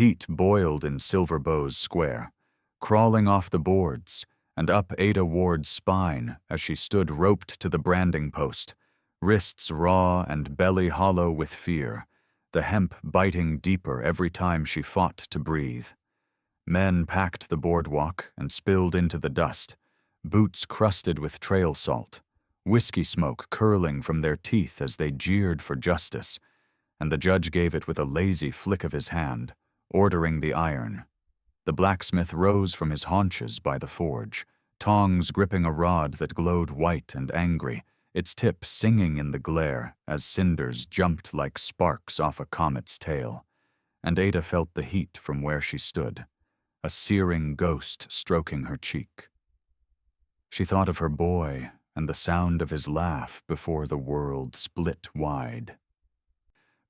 Heat boiled in Silverbow's square, crawling off the boards and up Ada Ward's spine as she stood roped to the branding post, wrists raw and belly hollow with fear, the hemp biting deeper every time she fought to breathe. Men packed the boardwalk and spilled into the dust, boots crusted with trail salt, whiskey smoke curling from their teeth as they jeered for justice, and the judge gave it with a lazy flick of his hand, ordering the iron. The blacksmith rose from his haunches by the forge, tongs gripping a rod that glowed white and angry, its tip singing in the glare as cinders jumped like sparks off a comet's tail. And Ada felt the heat from where she stood, a searing ghost stroking her cheek. She thought of her boy and the sound of his laugh before the world split wide.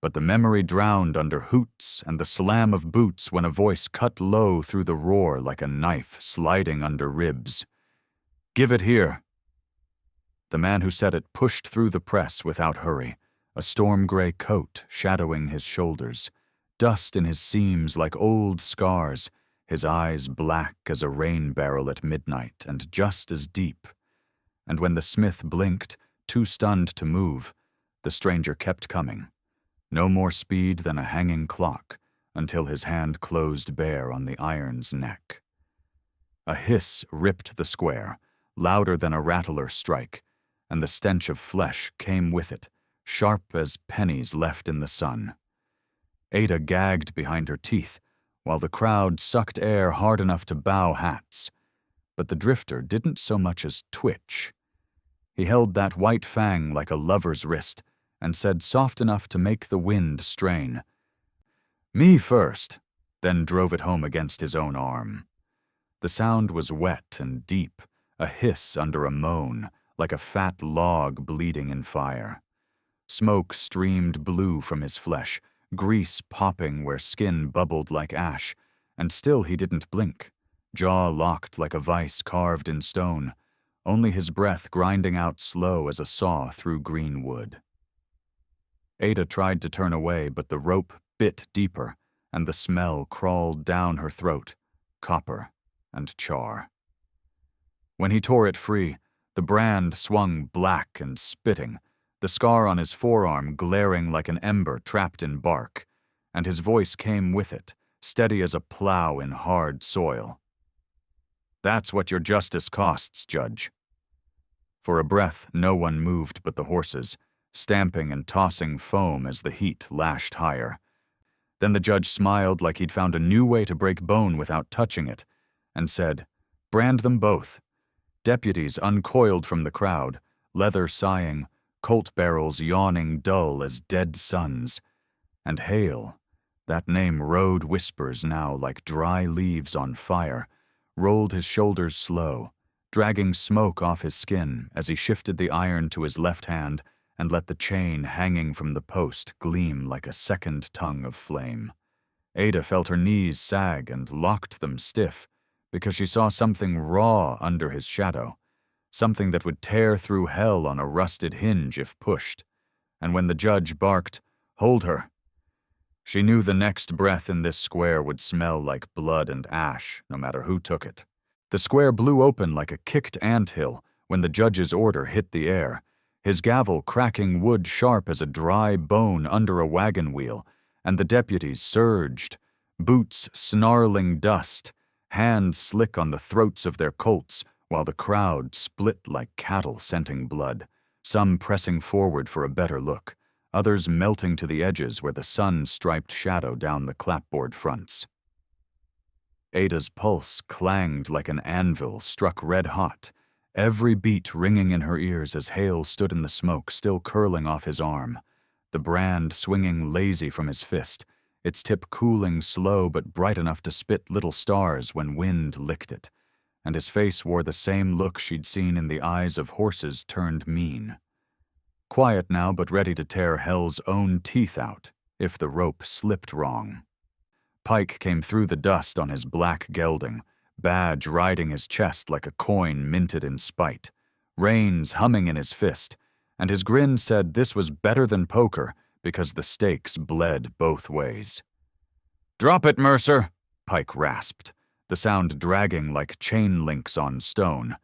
But the memory drowned under hoots and the slam of boots when a voice cut low through the roar like a knife sliding under ribs. "Give it here." The man who said it pushed through the press without hurry, a storm-gray coat shadowing his shoulders, dust in his seams like old scars, his eyes black as a rain barrel at midnight and just as deep. And when the smith blinked, too stunned to move, the stranger kept coming. No more speed than a hanging clock, until his hand closed bare on the iron's neck. A hiss ripped the square, louder than a rattler strike, and the stench of flesh came with it, sharp as pennies left in the sun. Ada gagged behind her teeth, while the crowd sucked air hard enough to bow hats. But the drifter didn't so much as twitch. He held that white fang like a lover's wrist, and said soft enough to make the wind strain, "Me first," then drove it home against his own arm. The sound was wet and deep, a hiss under a moan, like a fat log bleeding in fire. Smoke streamed blue from his flesh, grease popping where skin bubbled like ash, and still he didn't blink, jaw locked like a vice carved in stone, only his breath grinding out slow as a saw through green wood. Ada tried to turn away, but the rope bit deeper, and the smell crawled down her throat, copper and char. When he tore it free, the brand swung black and spitting, the scar on his forearm glaring like an ember trapped in bark, and his voice came with it, steady as a plow in hard soil. "That's what your justice costs, Judge." For a breath, no one moved but the horses, stamping and tossing foam as the heat lashed higher. Then the judge smiled like he'd found a new way to break bone without touching it, and said, "Brand them both." Deputies uncoiled from the crowd, leather sighing, Colt barrels yawning dull as dead suns. And Hale, that name rode whispers now like dry leaves on fire, rolled his shoulders slow, dragging smoke off his skin as he shifted the iron to his left hand and let the chain hanging from the post gleam like a second tongue of flame. Ada felt her knees sag and locked them stiff, because she saw something raw under his shadow, something that would tear through hell on a rusted hinge if pushed. And when the judge barked, "Hold her," she knew the next breath in this square would smell like blood and ash, no matter who took it. The square blew open like a kicked anthill when the judge's order hit the air, his gavel cracking wood sharp as a dry bone under a wagon wheel, and the deputies surged, boots snarling dust, hands slick on the throats of their colts, while the crowd split like cattle scenting blood, some pressing forward for a better look, others melting to the edges where the sun striped shadow down the clapboard fronts. Ada's pulse clanged like an anvil struck red-hot, every beat ringing in her ears as Hale stood in the smoke still curling off his arm, the brand swinging lazy from his fist, its tip cooling slow but bright enough to spit little stars when wind licked it, and his face wore the same look she'd seen in the eyes of horses turned mean. Quiet now but ready to tear hell's own teeth out if the rope slipped wrong. Pike came through the dust on his black gelding, badge riding his chest like a coin minted in spite, reins humming in his fist, and his grin said this was better than poker because the stakes bled both ways. "Drop it, Mercer," Pike rasped, the sound dragging like chain links on stone.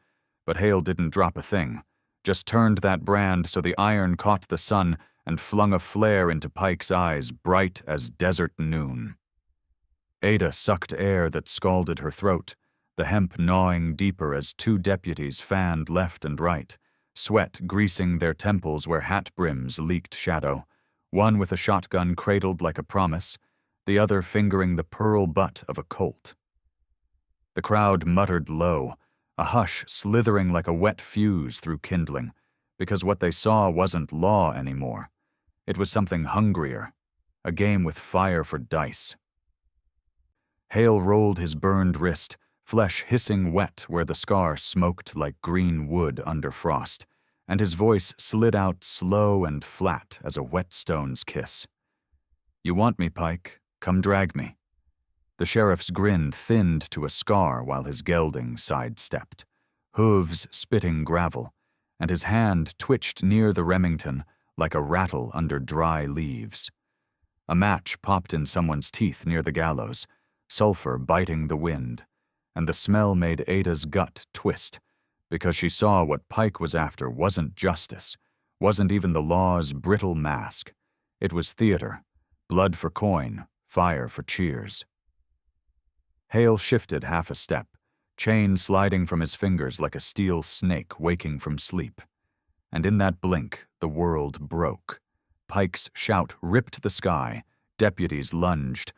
But Hale didn't drop a thing, just turned that brand so the iron caught the sun and flung a flare into Pike's eyes bright as desert noon. Ada sucked air that scalded her throat, the hemp gnawing deeper as two deputies fanned left and right, sweat greasing their temples where hat brims leaked shadow, one with a shotgun cradled like a promise, the other fingering the pearl butt of a Colt. The crowd muttered low, a hush slithering like a wet fuse through kindling, because what they saw wasn't law anymore. It was something hungrier, a game with fire for dice. Hale rolled his burned wrist, flesh hissing wet where the scar smoked like green wood under frost, and his voice slid out slow and flat as a whetstone's kiss. "You want me, Pike? Come drag me." The sheriff's grin thinned to a scar while his gelding sidestepped, hooves spitting gravel, and his hand twitched near the Remington like a rattle under dry leaves. A match popped in someone's teeth near the gallows, sulfur biting the wind, and the smell made Ada's gut twist, because she saw what Pike was after wasn't justice, wasn't even the law's brittle mask. It was theater, blood for coin, fire for cheers. Hale shifted half a step, chain sliding from his fingers like a steel snake waking from sleep. And in that blink, the world broke. Pike's shout ripped the sky, deputies lunged,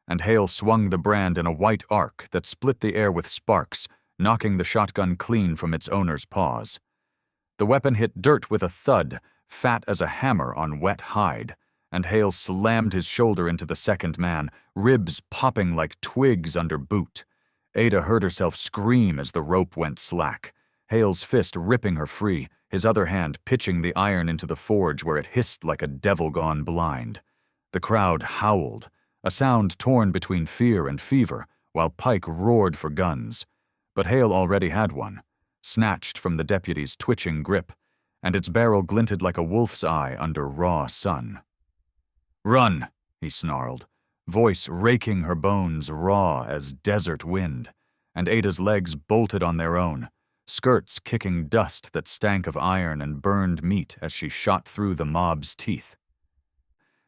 and Hale swung the brand in a white arc that split the air with sparks, knocking the shotgun clean from its owner's paws. The weapon hit dirt with a thud, fat as a hammer on wet hide, and Hale slammed his shoulder into the second man, ribs popping like twigs under boot. Ada heard herself scream as the rope went slack, Hale's fist ripping her free, his other hand pitching the iron into the forge where it hissed like a devil gone blind. The crowd howled, a sound torn between fear and fever, while Pike roared for guns. But Hale already had one, snatched from the deputy's twitching grip, and its barrel glinted like a wolf's eye under raw sun. "Run," he snarled, voice raking her bones raw as desert wind, and Ada's legs bolted on their own, skirts kicking dust that stank of iron and burned meat as she shot through the mob's teeth.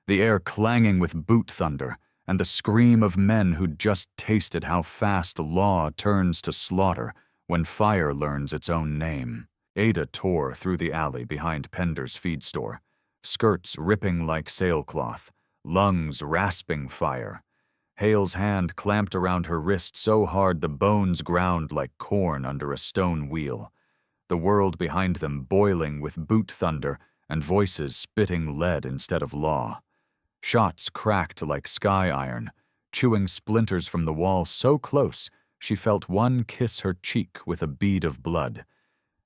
The air clanging with boot thunder, and the scream of men who'd just tasted how fast law turns to slaughter when fire learns its own name. Ada tore through the alley behind Pender's feed store, skirts ripping like sailcloth, lungs rasping fire. Hale's hand clamped around her wrist so hard the bones ground like corn under a stone wheel, the world behind them boiling with boot thunder and voices spitting lead instead of law. Shots cracked like sky iron, chewing splinters from the wall so close she felt one kiss her cheek with a bead of blood,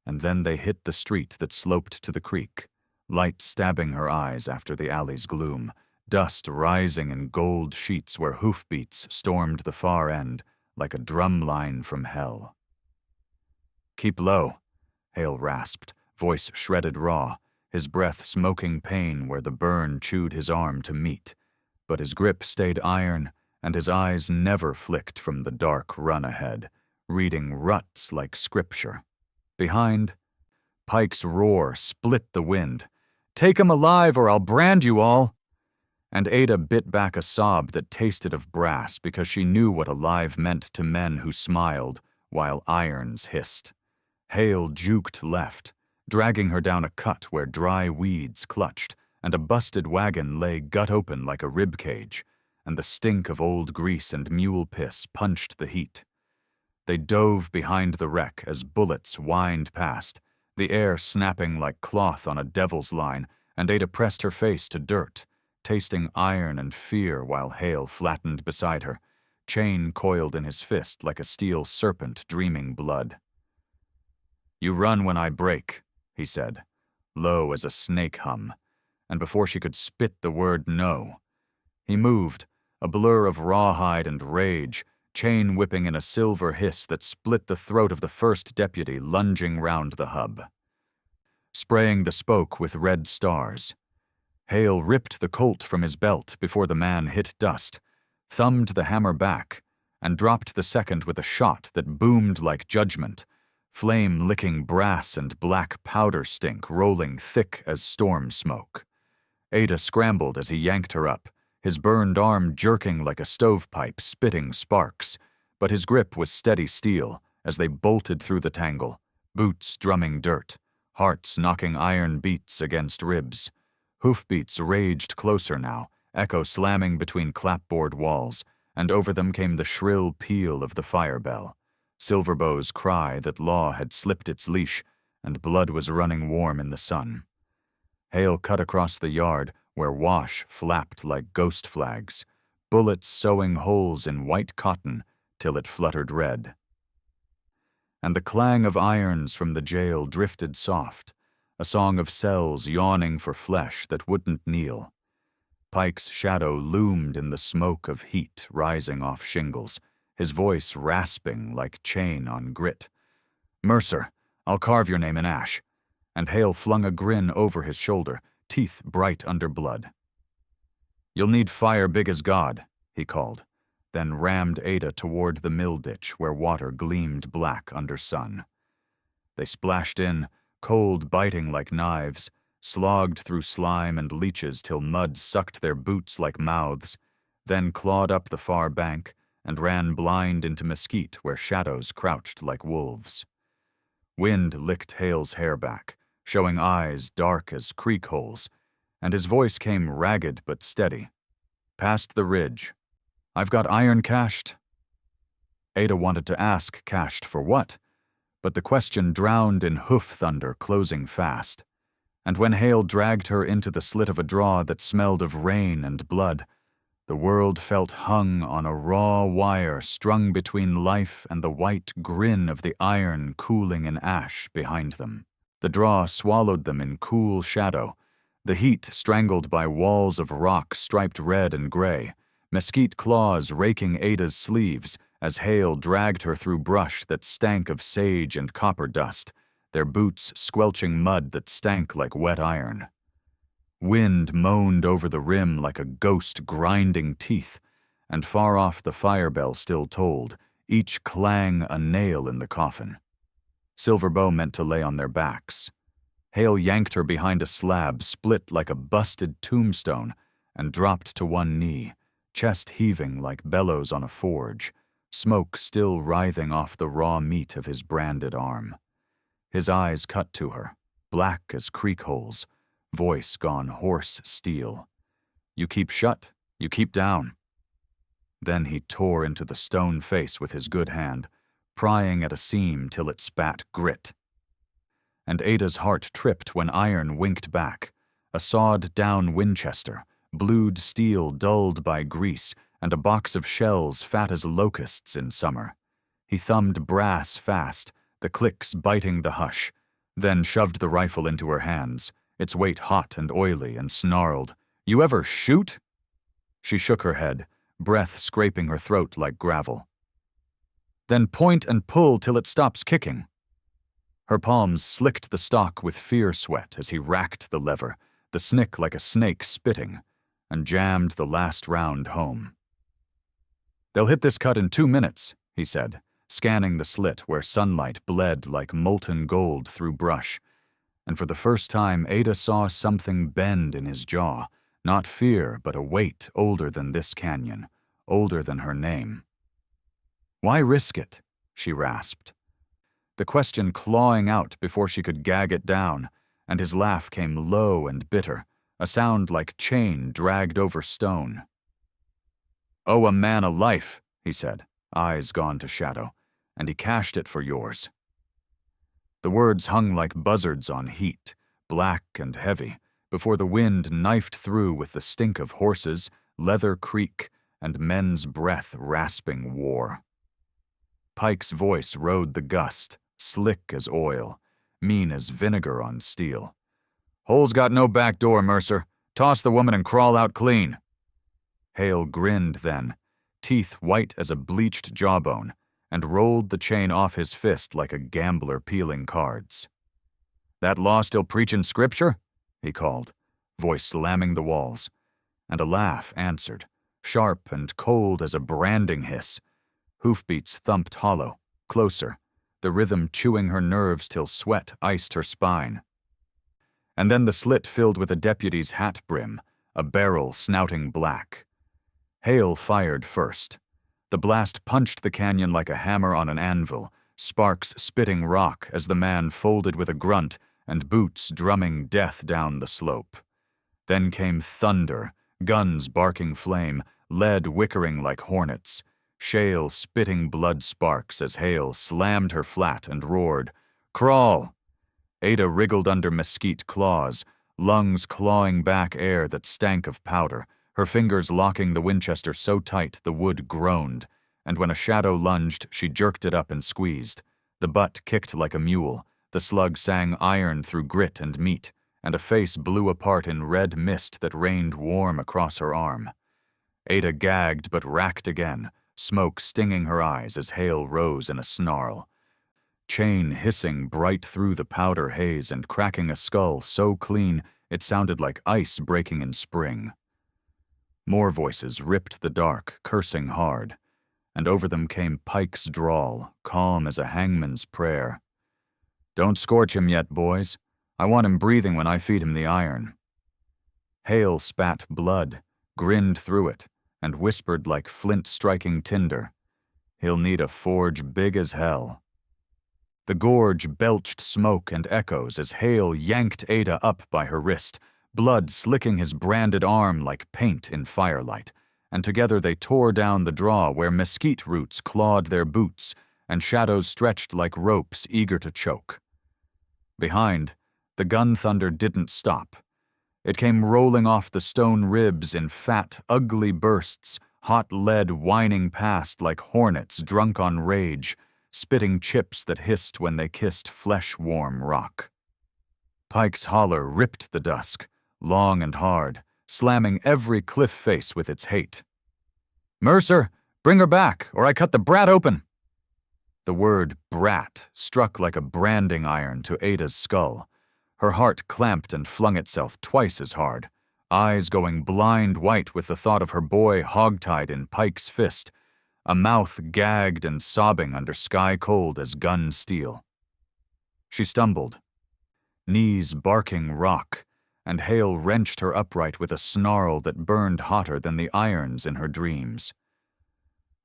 and then they hit the street that sloped to the creek, light stabbing her eyes after the alley's gloom, dust rising in gold sheets where hoofbeats stormed the far end like a drum line from hell. "Keep low," Hale rasped, voice shredded raw, his breath smoking pain where the burn chewed his arm to meat, but his grip stayed iron and his eyes never flicked from the dark run ahead, reading ruts like scripture. Behind, Pike's roar split the wind. "Take him alive or I'll brand you all!" And Ada bit back a sob that tasted of brass because she knew what alive meant to men who smiled while irons hissed. Hale juked left, dragging her down a cut where dry weeds clutched, and a busted wagon lay gut open like a rib cage, and the stink of old grease and mule piss punched the heat. They dove behind the wreck as bullets whined past, the air snapping like cloth on a devil's line, and Ada pressed her face to dirt, tasting iron and fear while Hale flattened beside her, chain coiled in his fist like a steel serpent dreaming blood. "You run when I break," he said, low as a snake hum, and before she could spit the word no, he moved, a blur of rawhide and rage, chain whipping in a silver hiss that split the throat of the first deputy lunging round the hub. Spraying the spoke with red stars, Hale ripped the Colt from his belt before the man hit dust, thumbed the hammer back, and dropped the second with a shot that boomed like judgment, flame-licking brass and black powder stink rolling thick as storm smoke. Ada scrambled as he yanked her up, his burned arm jerking like a stovepipe spitting sparks, but his grip was steady steel as they bolted through the tangle, boots drumming dirt, hearts knocking iron beats against ribs. Hoofbeats raged closer now, echo slamming between clapboard walls, and over them came the shrill peal of the fire bell, Silverbow's cry that law had slipped its leash and blood was running warm in the sun. Hale cut across the yard where wash flapped like ghost flags, bullets sewing holes in white cotton till it fluttered red. And the clang of irons from the jail drifted soft, a song of cells yawning for flesh that wouldn't kneel. Pike's shadow loomed in the smoke of heat rising off shingles, his voice rasping like chain on grit. "Mercer, I'll carve your name in ash." And Hale flung a grin over his shoulder, teeth bright under blood. "You'll need fire big as God," he called, then rammed Ada toward the mill ditch where water gleamed black under sun. They splashed in, cold biting like knives, slogged through slime and leeches till mud sucked their boots like mouths, then clawed up the far bank and ran blind into mesquite where shadows crouched like wolves. Wind licked Hale's hair back, showing eyes dark as creek holes, and his voice came ragged but steady. "Past the ridge. I've got iron cached." Ada wanted to ask cached for what, but the question drowned in hoof thunder closing fast. And when Hale dragged her into the slit of a draw that smelled of rain and blood, the world felt hung on a raw wire strung between life and the white grin of the iron cooling in ash behind them. The draw swallowed them in cool shadow, the heat strangled by walls of rock striped red and gray, mesquite claws raking Ada's sleeves as Hale dragged her through brush that stank of sage and copper dust, their boots squelching mud that stank like wet iron. Wind moaned over the rim like a ghost grinding teeth, and far off the fire bell still tolled, each clang a nail in the coffin. Silverbow meant to lay on their backs. Hale yanked her behind a slab split like a busted tombstone and dropped to one knee, chest heaving like bellows on a forge, smoke still writhing off the raw meat of his branded arm. His eyes cut to her, black as creek holes, voice gone hoarse steel. "You keep shut, you keep down." Then he tore into the stone face with his good hand, prying at a seam till it spat grit. And Ada's heart tripped when iron winked back, a sawed-down Winchester, blued steel dulled by grease, and a box of shells fat as locusts in summer. He thumbed brass fast, the clicks biting the hush, then shoved the rifle into her hands, its weight hot and oily, and snarled, "You ever shoot?" She shook her head, breath scraping her throat like gravel. "Then point and pull till it stops kicking." Her palms slicked the stock with fear sweat as he racked the lever, the snick like a snake spitting, and jammed the last round home. "They'll hit this cut in 2 minutes," he said, scanning the slit where sunlight bled like molten gold through brush, and for the first time Ada saw something bend in his jaw, not fear but a weight older than this canyon, older than her name. "Why risk it?" she rasped. The question clawing out before she could gag it down, and his laugh came low and bitter, a sound like chain dragged over stone. "Owe a man a life," he said, eyes gone to shadow, "and he cashed it for yours." The words hung like buzzards on heat, black and heavy, before the wind knifed through with the stink of horses, leather creak, and men's breath rasping war. Pike's voice rode the gust, slick as oil, mean as vinegar on steel. "Hole's got no back door, Mercer. Toss the woman and crawl out clean." Hale grinned then, teeth white as a bleached jawbone, and rolled the chain off his fist like a gambler peeling cards. "That law still preachin' scripture?" he called, voice slamming the walls, and a laugh answered, sharp and cold as a branding hiss. Hoofbeats thumped hollow, closer, the rhythm chewing her nerves till sweat iced her spine. And then the slit filled with a deputy's hat brim, a barrel snouting black. Hale fired first. The blast punched the canyon like a hammer on an anvil, sparks spitting rock as the man folded with a grunt and boots drumming death down the slope. Then came thunder, guns barking flame, lead whickering like hornets, shale spitting blood sparks as Hale slammed her flat and roared, "Crawl!" Ada wriggled under mesquite claws, lungs clawing back air that stank of powder, her fingers locking the Winchester so tight the wood groaned, and when a shadow lunged, she jerked it up and squeezed. The butt kicked like a mule, the slug sang iron through grit and meat, and a face blew apart in red mist that rained warm across her arm. Ada gagged but racked again, smoke stinging her eyes as Hale rose in a snarl. Chain hissing bright through the powder haze and cracking a skull so clean it sounded like ice breaking in spring. More voices ripped the dark, cursing hard, and over them came Pike's drawl, calm as a hangman's prayer. "Don't scorch him yet, boys. I want him breathing when I feed him the iron." Hale spat blood, grinned through it, and whispered like flint striking tinder, "He'll need a forge big as hell." The gorge belched smoke and echoes as Hale yanked Ada up by her wrist, blood slicking his branded arm like paint in firelight, and together they tore down the draw where mesquite roots clawed their boots and shadows stretched like ropes eager to choke. Behind, the gun thunder didn't stop. It came rolling off the stone ribs in fat, ugly bursts, hot lead whining past like hornets drunk on rage, spitting chips that hissed when they kissed flesh-warm rock. Pike's holler ripped the dusk, long and hard, slamming every cliff face with its hate. "Mercer, bring her back, or I cut the brat open!" The word brat struck like a branding iron to Ada's skull. Her heart clamped and flung itself twice as hard, eyes going blind white with the thought of her boy hogtied in Pike's fist, a mouth gagged and sobbing under sky cold as gun steel. She stumbled, knees barking rock, and Hale wrenched her upright with a snarl that burned hotter than the irons in her dreams.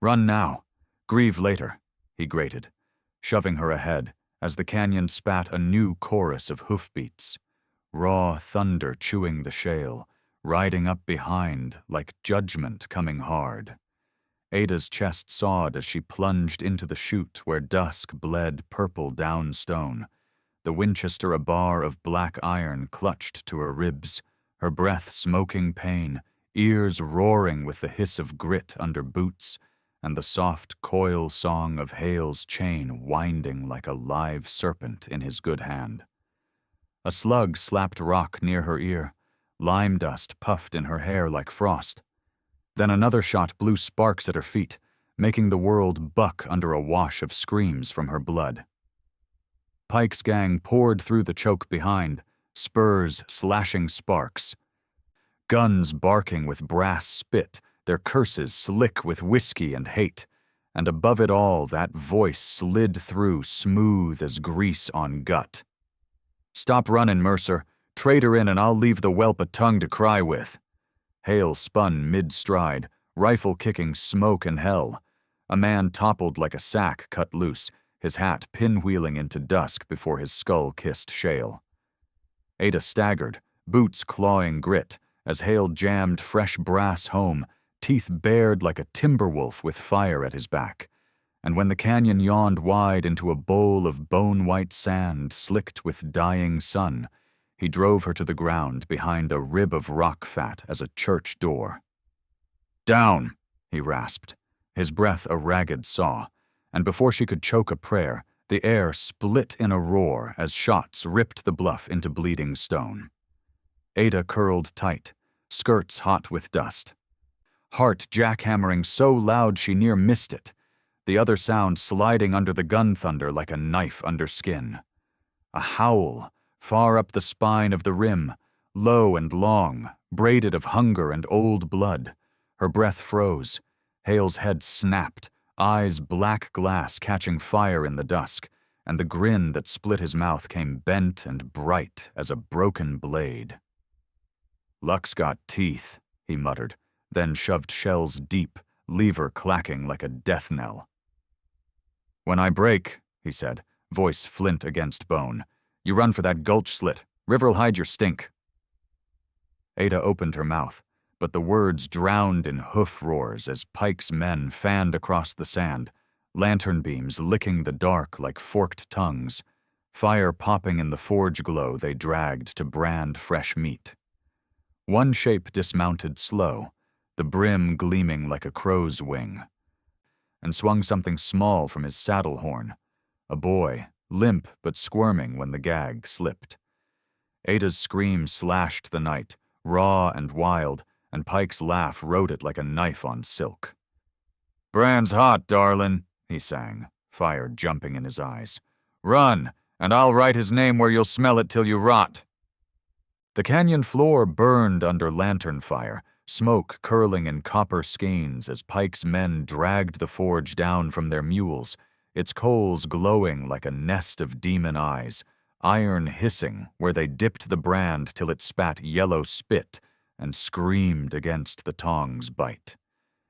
"Run now, grieve later," he grated, shoving her ahead as the canyon spat a new chorus of hoofbeats, raw thunder chewing the shale, riding up behind like judgment coming hard. Ada's chest sawed as she plunged into the chute where dusk bled purple down stone, the Winchester a bar of black iron clutched to her ribs, her breath smoking pain, ears roaring with the hiss of grit under boots, and the soft coil song of Hale's chain winding like a live serpent in his good hand. A slug slapped rock near her ear, lime dust puffed in her hair like frost. Then another shot blew sparks at her feet, making the world buck under a wash of screams from her blood. Pike's gang poured through the choke behind, spurs slashing sparks. Guns barking with brass spit, their curses slick with whiskey and hate, and above it all that voice slid through smooth as grease on gut. "Stop running, Mercer. Trade her in and I'll leave the whelp a tongue to cry with." Hale spun mid-stride, rifle kicking smoke and hell. A man toppled like a sack cut loose, his hat pinwheeling into dusk before his skull kissed shale. Ada staggered, boots clawing grit, as Hale jammed fresh brass home, teeth bared like a timber wolf with fire at his back. And when the canyon yawned wide into a bowl of bone-white sand slicked with dying sun, he drove her to the ground behind a rib of rock fat as a church door. "Down," he rasped, his breath a ragged saw, and before she could choke a prayer, the air split in a roar as shots ripped the bluff into bleeding stone. Ada curled tight, skirts hot with dust. Heart jackhammering so loud she near missed it, the other sound sliding under the gun thunder like a knife under skin. A howl, far up the spine of the rim, low and long, braided of hunger and old blood, Her breath froze. Hale's head snapped, eyes black glass catching fire in the dusk, and the grin that split his mouth came bent and bright as a broken blade. "Luck's got teeth," he muttered, then shoved shells deep, lever clacking like a death knell. "When I break," he said, voice flint against bone, "you run for that gulch slit. River'll hide your stink." Ada opened her mouth, but the words drowned in hoof roars as Pike's men fanned across the sand, lantern beams licking the dark like forked tongues, fire popping in the forge glow they dragged to brand fresh meat. One shape dismounted slow, the brim gleaming like a crow's wing, and swung something small from his saddle horn, a boy, limp but squirming when the gag slipped. Ada's scream slashed the night, raw and wild, and Pike's laugh rode it like a knife on silk. "Brand's hot, darlin'," he sang, fire jumping in his eyes. "Run, and I'll write his name where you'll smell it till you rot." The canyon floor burned under lantern fire, smoke curling in copper skeins as Pike's men dragged the forge down from their mules, its coals glowing like a nest of demon eyes, iron hissing where they dipped the brand till it spat yellow spit and screamed against the tong's bite.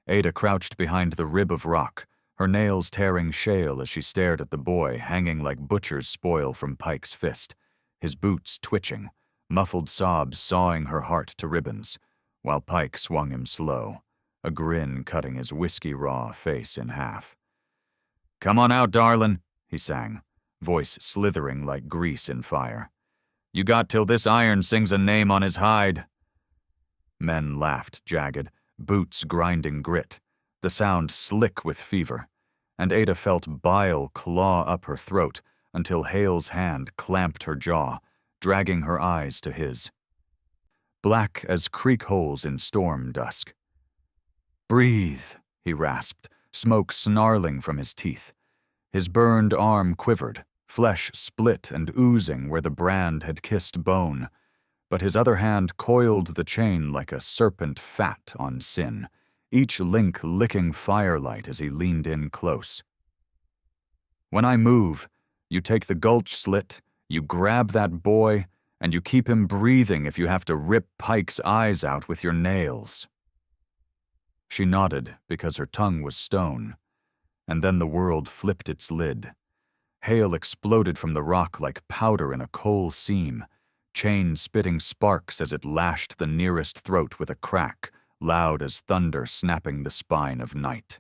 Ada crouched behind the rib of rock, her nails tearing shale as she stared at the boy hanging like butcher's spoil from Pike's fist, his boots twitching, muffled sobs sawing her heart to ribbons, while Pike swung him slow, a grin cutting his whiskey-raw face in half. "Come on out, darlin'," he sang, voice slithering like grease in fire. "You got till this iron sings a name on his hide." Men laughed jagged, boots grinding grit, the sound slick with fever, and Ada felt bile claw up her throat until Hale's hand clamped her jaw, dragging her eyes to his. Black as creek holes in storm dusk. "Breathe," he rasped, smoke snarling from his teeth. His burned arm quivered, flesh split and oozing where the brand had kissed bone, but his other hand coiled the chain like a serpent fat on sin, each link licking firelight as he leaned in close. "When I move, you take the gulch slit, you grab that boy, and you keep him breathing if you have to rip Pike's eyes out with your nails." She nodded because her tongue was stone, and then the world flipped its lid. Hail exploded from the rock like powder in a coal seam, chain spitting sparks as it lashed the nearest throat with a crack, loud as thunder snapping the spine of night.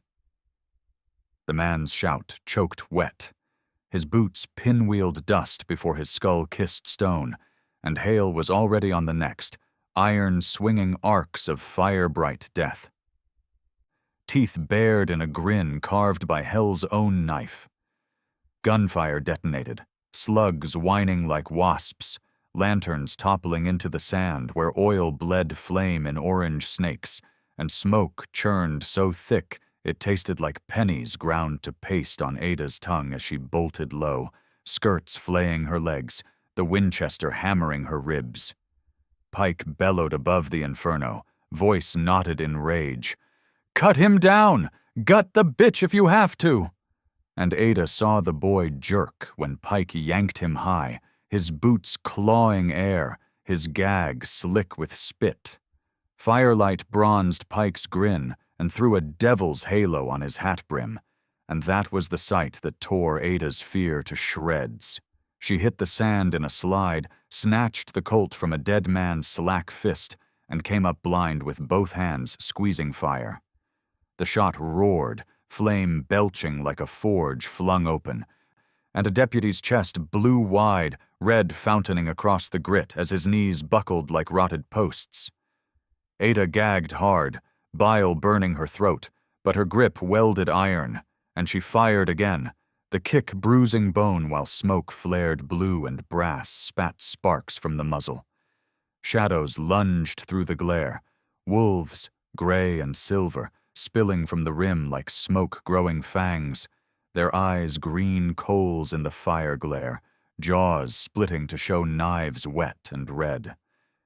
The man's shout choked wet. His boots pinwheeled dust before his skull kissed stone, and Hale was already on the next, iron-swinging arcs of fire-bright death. Teeth bared in a grin carved by hell's own knife. Gunfire detonated, slugs whining like wasps, lanterns toppling into the sand where oil bled flame in orange snakes, and smoke churned so thick it tasted like pennies ground to paste on Ada's tongue as she bolted low, skirts flaying her legs, the Winchester hammering her ribs. Pike bellowed above the inferno, voice knotted in rage. "Cut him down! Gut the bitch if you have to!" And Ada saw the boy jerk when Pike yanked him high, his boots clawing air, his gag slick with spit. Firelight bronzed Pike's grin and threw a devil's halo on his hat brim, and that was the sight that tore Ada's fear to shreds. She hit the sand in a slide, snatched the Colt from a dead man's slack fist, and came up blind with both hands squeezing fire. The shot roared, flame belching like a forge flung open, and a deputy's chest blew wide, red fountaining across the grit as his knees buckled like rotted posts. Ada gagged hard, bile burning her throat, but her grip welded iron, and she fired again, the kick bruising bone while smoke flared blue and brass spat sparks from the muzzle. Shadows lunged through the glare, wolves, gray and silver, spilling from the rim like smoke-growing fangs, their eyes green coals in the fire glare, jaws splitting to show knives wet and red.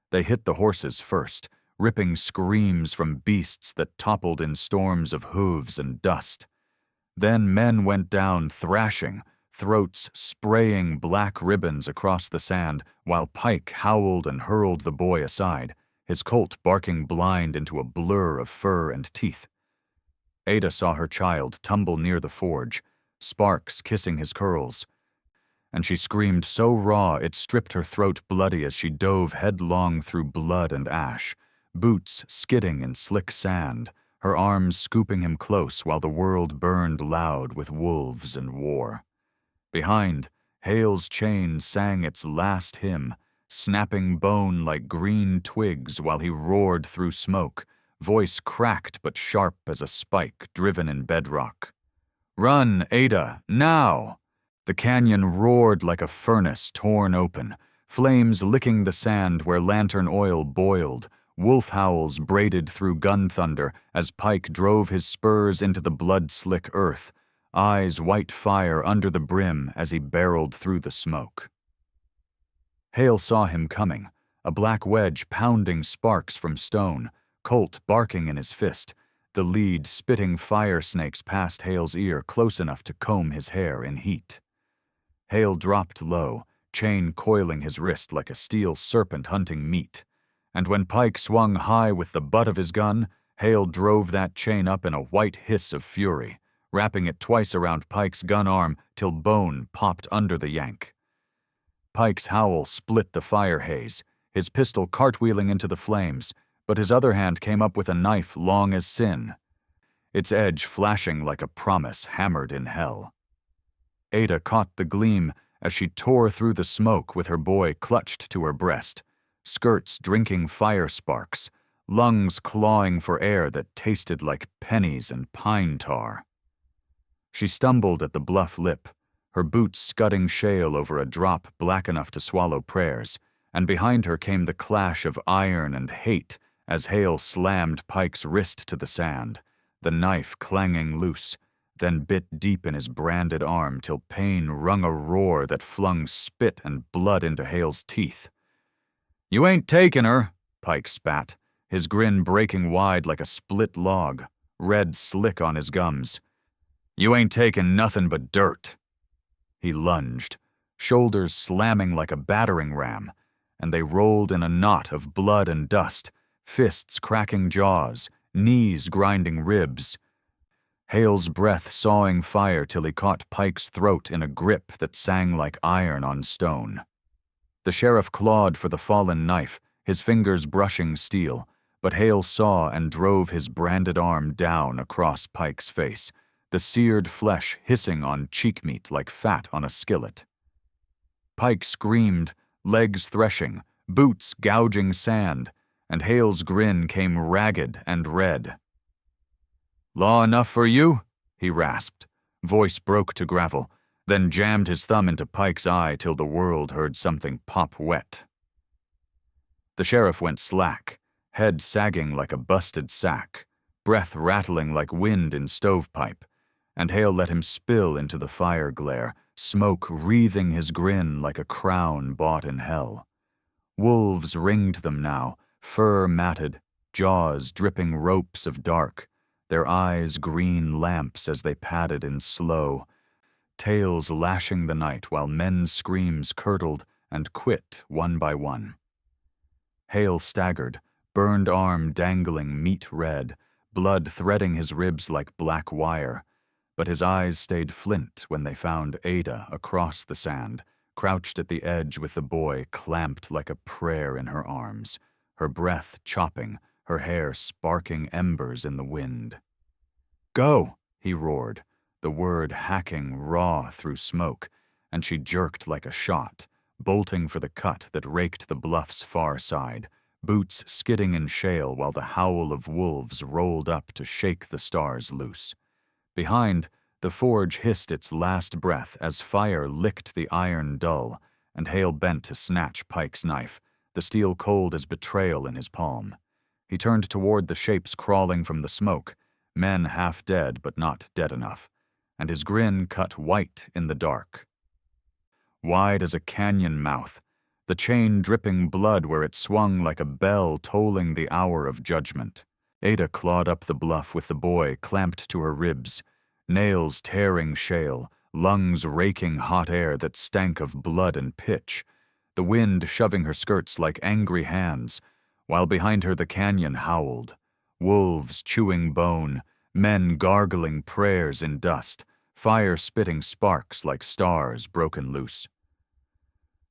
They hit the horses first, ripping screams from beasts that toppled in storms of hooves and dust. Then men went down thrashing, throats spraying black ribbons across the sand, while Pike howled and hurled the boy aside, his colt barking blind into a blur of fur and teeth. Ada saw her child tumble near the forge, sparks kissing his curls, and she screamed so raw it stripped her throat bloody as she dove headlong through blood and ash, boots skidding in slick sand, her arms scooping him close while the world burned loud with wolves and war. Behind, Hale's chain sang its last hymn, snapping bone like green twigs while he roared through smoke, voice cracked but sharp as a spike driven in bedrock. "Run, Ada, now!" The canyon roared like a furnace torn open, flames licking the sand where lantern oil boiled, wolf howls braided through gun thunder as Pike drove his spurs into the blood-slick earth, eyes white fire under the brim as he barreled through the smoke. Hale saw him coming, a black wedge pounding sparks from stone, Colt barking in his fist, the lead spitting fire snakes past Hale's ear close enough to comb his hair in heat. Hale dropped low, chain coiling his wrist like a steel serpent hunting meat, and when Pike swung high with the butt of his gun, Hale drove that chain up in a white hiss of fury, wrapping it twice around Pike's gun arm till bone popped under the yank. Pike's howl split the fire haze, his pistol cartwheeling into the flames, but his other hand came up with a knife long as sin, its edge flashing like a promise hammered in hell. Ada caught the gleam as she tore through the smoke with her boy clutched to her breast, skirts drinking fire sparks, lungs clawing for air that tasted like pennies and pine tar. She stumbled at the bluff lip, her boots scudding shale over a drop black enough to swallow prayers, and behind her came the clash of iron and hate as Hale slammed Pike's wrist to the sand, the knife clanging loose, then bit deep in his branded arm till pain wrung a roar that flung spit and blood into Hale's teeth. "You ain't takin' her," Pike spat, his grin breaking wide like a split log, red slick on his gums. "You ain't takin' nothin' but dirt." He lunged, shoulders slamming like a battering ram, and they rolled in a knot of blood and dust, fists cracking jaws, knees grinding ribs. Hale's breath sawing fire till he caught Pike's throat in a grip that sang like iron on stone. The sheriff clawed for the fallen knife, his fingers brushing steel, but Hale saw and drove his branded arm down across Pike's face, the seared flesh hissing on cheek meat like fat on a skillet. Pike screamed, legs threshing, boots gouging sand, and Hale's grin came ragged and red. "Law enough for you?" he rasped, voice broke to gravel, then jammed his thumb into Pike's eye till the world heard something pop wet. The sheriff went slack, head sagging like a busted sack, breath rattling like wind in stovepipe, and Hale let him spill into the fire glare, smoke wreathing his grin like a crown bought in hell. Wolves ringed them now, fur matted, jaws dripping ropes of dark, their eyes green lamps as they padded in slow, tails lashing the night while men's screams curdled and quit one by one. Hale staggered, burned arm dangling meat red, blood threading his ribs like black wire, but his eyes stayed flint when they found Ada across the sand, crouched at the edge with the boy clamped like a prayer in her arms, her breath chopping, her hair sparking embers in the wind. "Go!" he roared, the word hacking raw through smoke, and she jerked like a shot, bolting for the cut that raked the bluff's far side, boots skidding in shale while the howl of wolves rolled up to shake the stars loose. Behind, the forge hissed its last breath as fire licked the iron dull, and Hale bent to snatch Pike's knife, the steel cold as betrayal in his palm. He turned toward the shapes crawling from the smoke, men half dead but not dead enough, and his grin cut white in the dark. Wide as a canyon mouth, the chain dripping blood where it swung like a bell tolling the hour of judgment. Ada clawed up the bluff with the boy clamped to her ribs, nails tearing shale, lungs raking hot air that stank of blood and pitch, the wind shoving her skirts like angry hands, while behind her the canyon howled, wolves chewing bone, men gargling prayers in dust, fire spitting sparks like stars broken loose.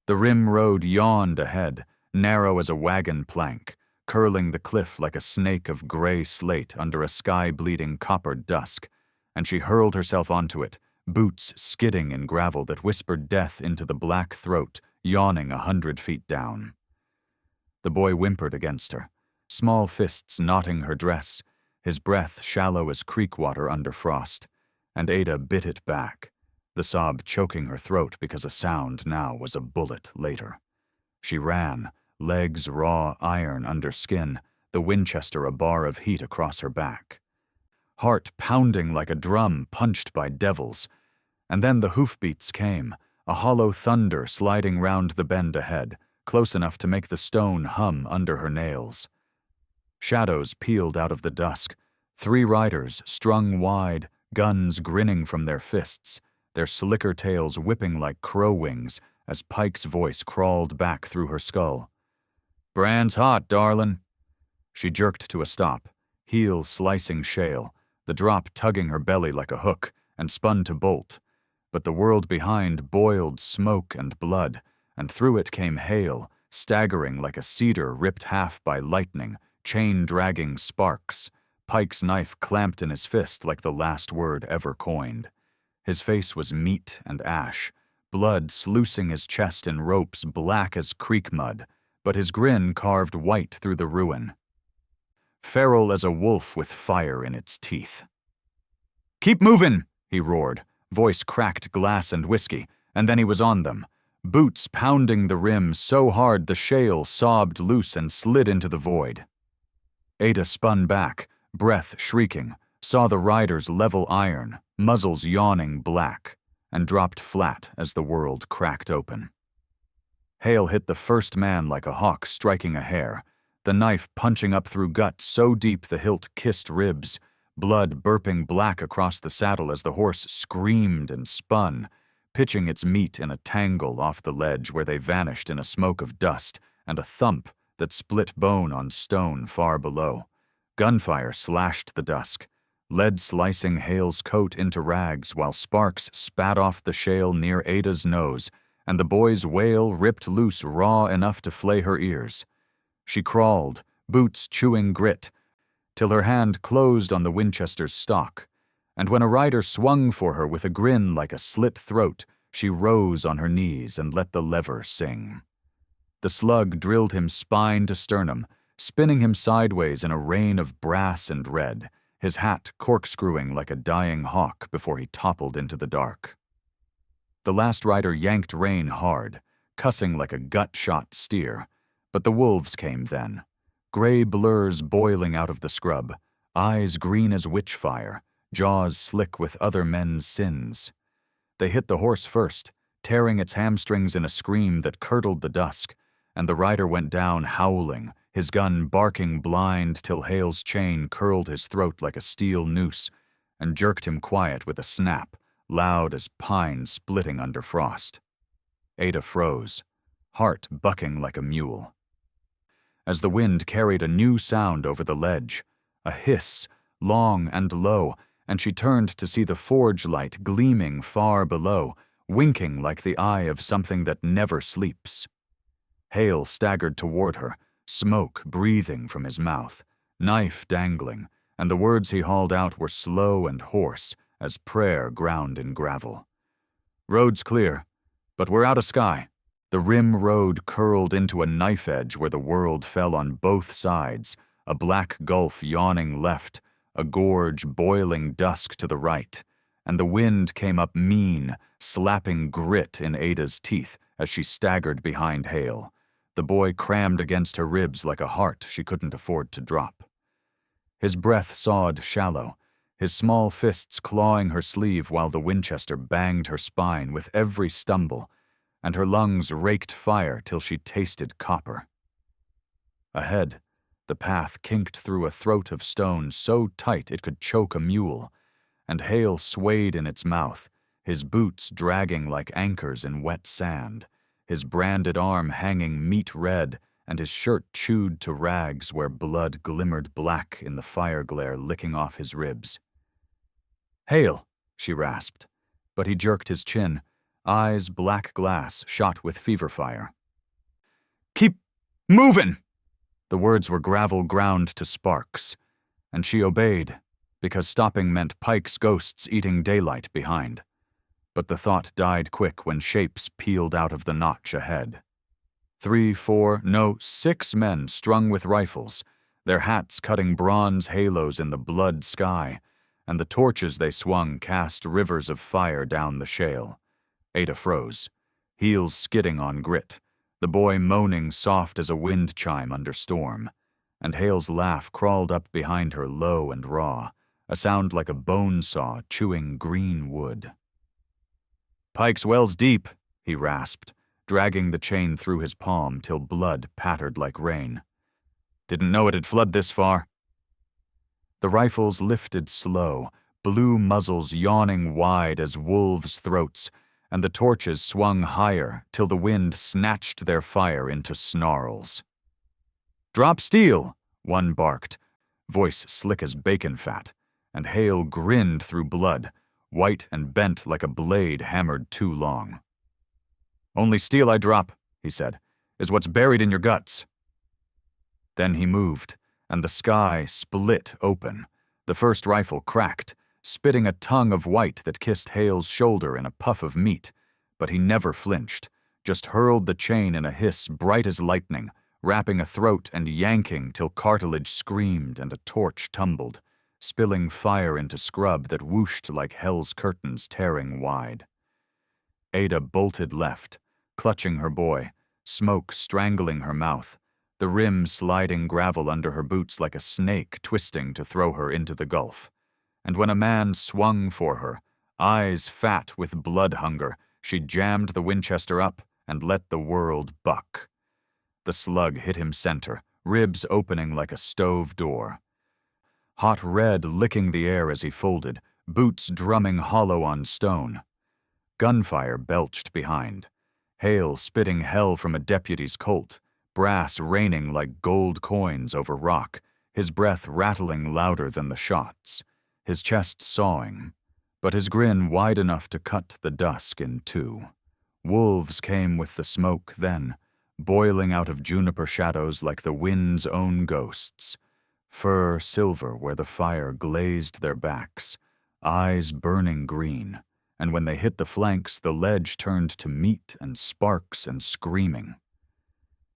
The rim road yawned ahead, narrow as a wagon plank, curling the cliff like a snake of gray slate under a sky-bleeding copper dusk, and she hurled herself onto it, boots skidding in gravel that whispered death into the black throat, yawning 100 feet down. The boy whimpered against her, small fists knotting her dress, his breath shallow as creek water under frost, and Ada bit it back, the sob choking her throat because a sound now was a bullet later. She ran, legs raw iron under skin, the Winchester a bar of heat across her back. Heart pounding like a drum punched by devils, and then the hoofbeats came, a hollow thunder sliding round the bend ahead, close enough to make the stone hum under her nails. Shadows peeled out of the dusk, 3 riders strung wide, guns grinning from their fists, their slicker tails whipping like crow wings as Pike's voice crawled back through her skull. "Brand's hot, darlin'." She jerked to a stop, heel slicing shale, the drop tugging her belly like a hook, and spun to bolt. But the world behind boiled smoke and blood, and through it came hail, staggering like a cedar ripped half by lightning, chain-dragging sparks, Pike's knife clamped in his fist like the last word ever coined. His face was meat and ash, blood sluicing his chest in ropes black as creek mud, but his grin carved white through the ruin. Feral as a wolf with fire in its teeth. "Keep movin'," he roared, voice cracked glass and whiskey, and then he was on them, boots pounding the rim so hard the shale sobbed loose and slid into the void. Ada spun back, breath shrieking, saw the riders level iron, muzzles yawning black, and dropped flat as the world cracked open. Hail hit the first man like a hawk striking a hare, the knife punching up through gut so deep the hilt kissed ribs, blood burping black across the saddle as the horse screamed and spun, pitching its meat in a tangle off the ledge where they vanished in a smoke of dust and a thump that split bone on stone far below. Gunfire slashed the dusk, lead slicing Hale's coat into rags while sparks spat off the shale near Ada's nose, and the boy's wail ripped loose raw enough to flay her ears. She crawled, boots chewing grit, till her hand closed on the Winchester's stock, and when a rider swung for her with a grin like a slit throat, she rose on her knees and let the lever sing. The slug drilled him spine to sternum, spinning him sideways in a rain of brass and red, his hat corkscrewing like a dying hawk before he toppled into the dark. The last rider yanked rein hard, cussing like a gut-shot steer, but the wolves came then, gray blurs boiling out of the scrub, eyes green as witchfire, jaws slick with other men's sins. They hit the horse first, tearing its hamstrings in a scream that curdled the dusk, and the rider went down howling, his gun barking blind till Hale's chain curled his throat like a steel noose and jerked him quiet with a snap, loud as pine splitting under frost. Ada froze, heart bucking like a mule. As the wind carried a new sound over the ledge, a hiss, long and low, and she turned to see the forge light gleaming far below, winking like the eye of something that never sleeps. Hale staggered toward her, smoke breathing from his mouth, knife dangling, and the words he hauled out were slow and hoarse as prayer ground in gravel. "Road's clear, but we're out of sky." The rim road curled into a knife edge where the world fell on both sides, a black gulf yawning left, a gorge boiling dusk to the right, and the wind came up mean, slapping grit in Ada's teeth as she staggered behind Hale, the boy crammed against her ribs like a heart she couldn't afford to drop. His breath sawed shallow, his small fists clawing her sleeve while the Winchester banged her spine with every stumble, and her lungs raked fire till she tasted copper. Ahead, the path kinked through a throat of stone so tight it could choke a mule, and Hale swayed in its mouth, his boots dragging like anchors in wet sand, his branded arm hanging meat-red and his shirt chewed to rags where blood glimmered black in the fire glare licking off his ribs. "Hale," she rasped, but he jerked his chin, eyes black glass shot with fever fire. "Keep movin'!" The words were gravel ground to sparks, and she obeyed, because stopping meant Pike's ghosts eating daylight behind. But the thought died quick when shapes peeled out of the notch ahead. 3, 4, no, 6 men strung with rifles, their hats cutting bronze halos in the blood sky, and the torches they swung cast rivers of fire down the shale. Ada froze, heels skidding on grit, the boy moaning soft as a wind chime under storm, and Hale's laugh crawled up behind her low and raw, a sound like a bone saw chewing green wood. "Pike's well's deep," he rasped, dragging the chain through his palm till blood pattered like rain. "Didn't know it'd flood this far." The rifles lifted slow, blue muzzles yawning wide as wolves' throats, and the torches swung higher till the wind snatched their fire into snarls. "Drop steel," one barked, voice slick as bacon fat, and Hale grinned through blood, white and bent like a blade hammered too long. "Only steel I drop," he said, "is what's buried in your guts." Then he moved, and the sky split open. The first rifle cracked, spitting a tongue of white that kissed Hale's shoulder in a puff of meat, but he never flinched, just hurled the chain in a hiss bright as lightning, wrapping a throat and yanking till cartilage screamed and a torch tumbled, spilling fire into scrub that whooshed like hell's curtains tearing wide. Ada bolted left, clutching her boy, smoke strangling her mouth, the rim sliding gravel under her boots like a snake twisting to throw her into the gulf. And when a man swung for her, eyes fat with blood hunger, she jammed the Winchester up and let the world buck. The slug hit him center, ribs opening like a stove door. Hot red licking the air as he folded, boots drumming hollow on stone. Gunfire belched behind. Hale spitting hell from a deputy's Colt, brass raining like gold coins over rock, his breath rattling louder than the shots, his chest sawing, but his grin wide enough to cut the dusk in two. Wolves came with the smoke then, boiling out of juniper shadows like the wind's own ghosts, fur silver where the fire glazed their backs, eyes burning green, and when they hit the flanks the ledge turned to meat and sparks and screaming.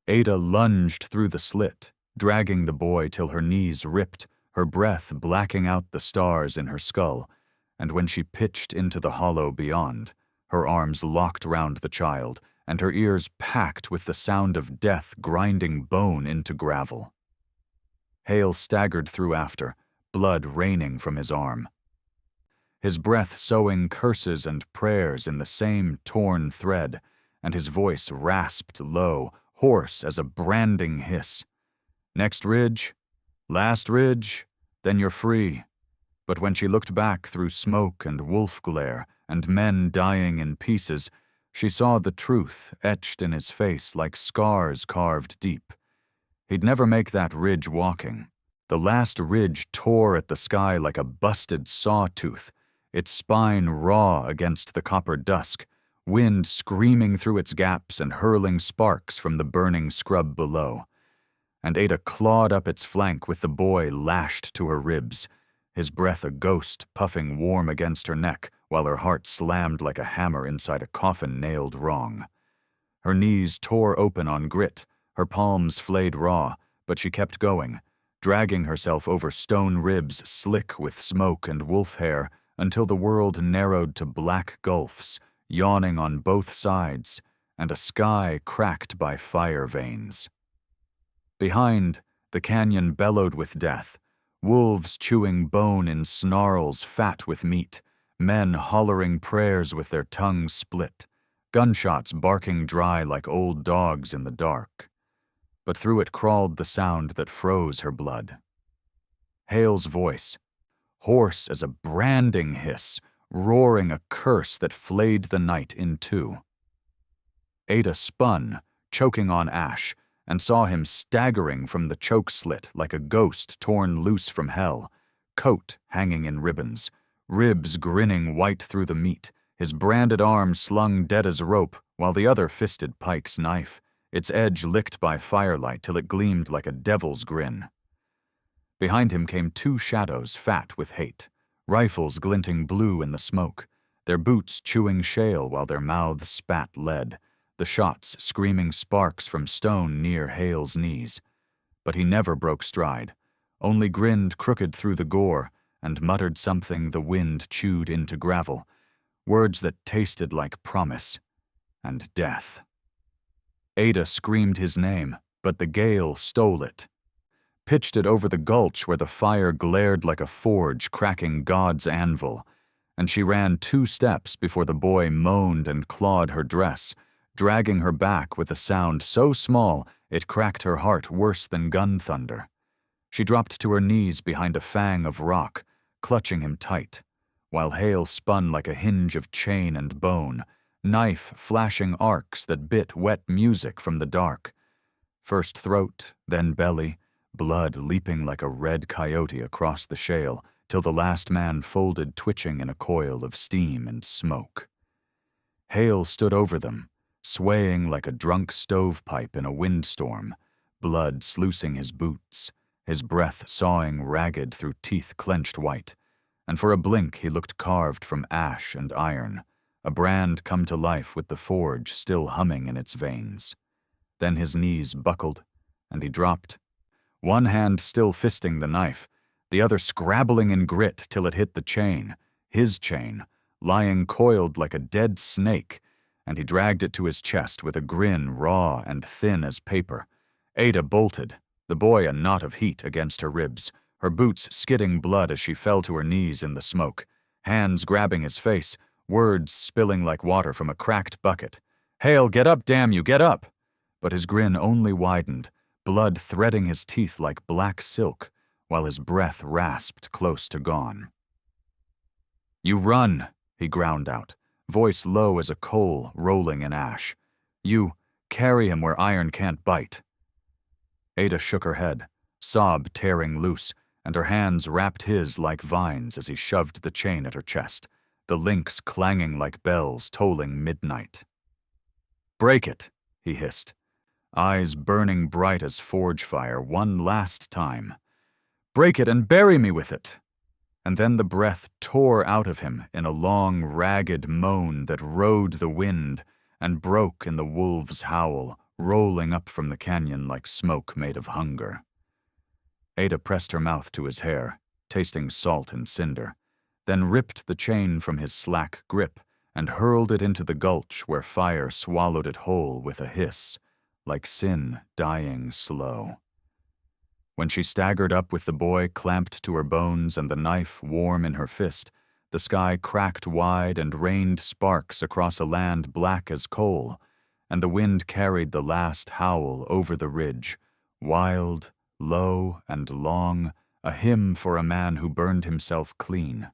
Ada lunged through the slit, dragging the boy till her knees ripped, her breath blacking out the stars in her skull, and when she pitched into the hollow beyond, her arms locked round the child, and her ears packed with the sound of death grinding bone into gravel. Hale staggered through after, blood raining from his arm. His breath sowing curses and prayers in the same torn thread, and his voice rasped low, hoarse as a branding hiss. "Next ridge, last ridge, then you're free." But when she looked back through smoke and wolf glare and men dying in pieces, she saw the truth etched in his face like scars carved deep. He'd never make that ridge walking. The last ridge tore at the sky like a busted sawtooth, its spine raw against the copper dusk, wind screaming through its gaps and hurling sparks from the burning scrub below. And Ada clawed up its flank with the boy lashed to her ribs, his breath a ghost puffing warm against her neck while her heart slammed like a hammer inside a coffin nailed wrong. Her knees tore open on grit, her palms flayed raw, but she kept going, dragging herself over stone ribs slick with smoke and wolf hair until the world narrowed to black gulfs, yawning on both sides, and a sky cracked by fire veins. Behind, the canyon bellowed with death, wolves chewing bone in snarls fat with meat, men hollering prayers with their tongues split, gunshots barking dry like old dogs in the dark. But through it crawled the sound that froze her blood. Hale's voice, hoarse as a branding hiss, roaring a curse that flayed the night in two. Ada spun, choking on ash, and saw him staggering from the choke slit like a ghost torn loose from hell, coat hanging in ribbons, ribs grinning white through the meat, his branded arm slung dead as rope while the other fisted Pike's knife, its edge licked by firelight till it gleamed like a devil's grin. Behind him came two shadows fat with hate, rifles glinting blue in the smoke, their boots chewing shale while their mouths spat lead, the shots screaming sparks from stone near Hale's knees. But he never broke stride, only grinned crooked through the gore and muttered something the wind chewed into gravel, words that tasted like promise and death. Ada screamed his name, but the gale stole it, pitched it over the gulch where the fire glared like a forge cracking God's anvil, and she ran 2 steps before the boy moaned and clawed her dress, dragging her back with a sound so small it cracked her heart worse than gun thunder. She dropped to her knees behind a fang of rock, clutching him tight, while Hale spun like a hinge of chain and bone, knife flashing arcs that bit wet music from the dark. First throat, then belly, blood leaping like a red coyote across the shale till the last man folded twitching in a coil of steam and smoke. Hale stood over them, swaying like a drunk stovepipe in a windstorm, blood sluicing his boots, his breath sawing ragged through teeth clenched white, and for a blink he looked carved from ash and iron, a brand come to life with the forge still humming in its veins. Then his knees buckled, and he dropped, one hand still fisting the knife, the other scrabbling in grit till it hit the chain, his chain, lying coiled like a dead snake, and he dragged it to his chest with a grin raw and thin as paper. Ada bolted, the boy a knot of heat against her ribs, her boots skidding blood as she fell to her knees in the smoke, hands grabbing his face, words spilling like water from a cracked bucket. "Hale, get up, damn you, get up!" But his grin only widened, blood threading his teeth like black silk, while his breath rasped close to gone. "You run," he ground out, voice low as a coal rolling in ash. "You carry him where iron can't bite." Ada shook her head, sob tearing loose, and her hands wrapped his like vines as he shoved the chain at her chest, the links clanging like bells tolling midnight. "Break it," he hissed, eyes burning bright as forge fire one last time. "Break it and bury me with it." And then the breath tore out of him in a long, ragged moan that rode the wind and broke in the wolf's howl, rolling up from the canyon like smoke made of hunger. Ada pressed her mouth to his hair, tasting salt and cinder, then ripped the chain from his slack grip and hurled it into the gulch where fire swallowed it whole with a hiss, like sin dying slow. When she staggered up with the boy clamped to her bones and the knife warm in her fist, the sky cracked wide and rained sparks across a land black as coal, and the wind carried the last howl over the ridge, wild, low, and long, a hymn for a man who burned himself clean.